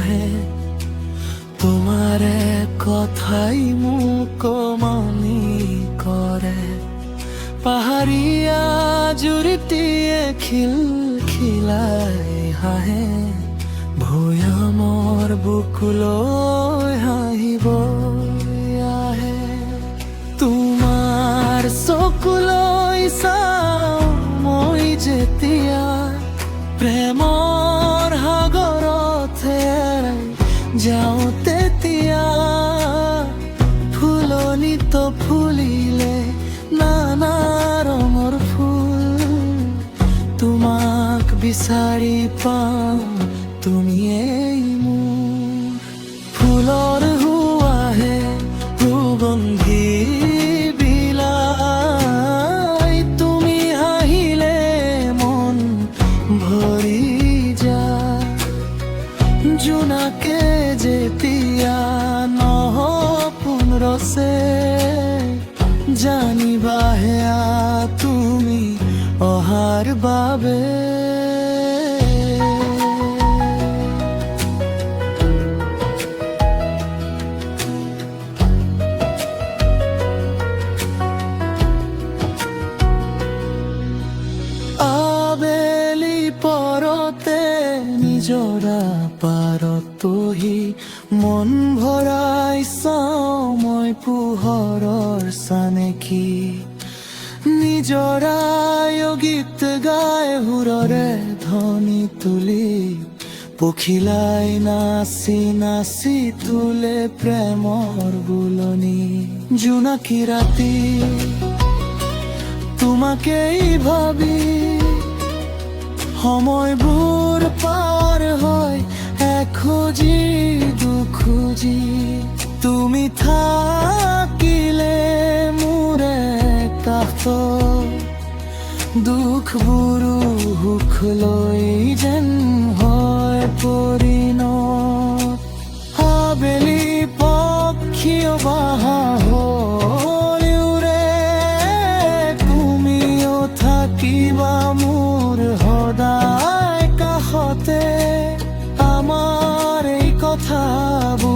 আহে তোমাৰে কথাই মোক মানি কৰে পাহাৰীয়া জুৰিটিয়ে খিলখিলাই হাঁহে ভৈয়ামৰ বুকুলৈ হাঁহিব আহে তোমাৰ চকুলৈ চাওঁ মই যেতিয়া প্ৰেমৰ সাগৰত হেৰাই যাওঁ তেতিয়া ফুলনিত ফুলিলে নানা ৰঙৰ ফুল তোমাক বিচাৰি পাওঁ তুমিয়েই মোৰ ফুলৰ সুৱাহে সুগন্ধি বিলাই তুমি হাঁহিলে মন ভৰি যায় জোনাকে যেতিয়া নসপোন ৰচে জানিবা হেয়া তুমি অহাৰ বাবে আবেলি পৰতে নিজৰা পাৰত বহি মন ভৰাই চাওঁ মই পোহৰৰ চানেকি নিজৰাই গীত গাই সুৰৰে ধ্বনি তুলি পখিলাই নাচি নাচি তোলে প্ৰেমৰ বুলনি জোনাকী ৰাতি তোমাকেই ভাবি সময়বোৰ পাৰ হয় এখোজি দুখোজি তুমি থাকিলে মোৰে কাষত দুখবোৰো সুখ লৈ যেন হয় পৰিণত আবেলি পক্ষীয় বাহা হ'ল উৰে তুমিও থাকিবা মোৰ সদায় কাষতে আমাৰ এই কথাবোৰ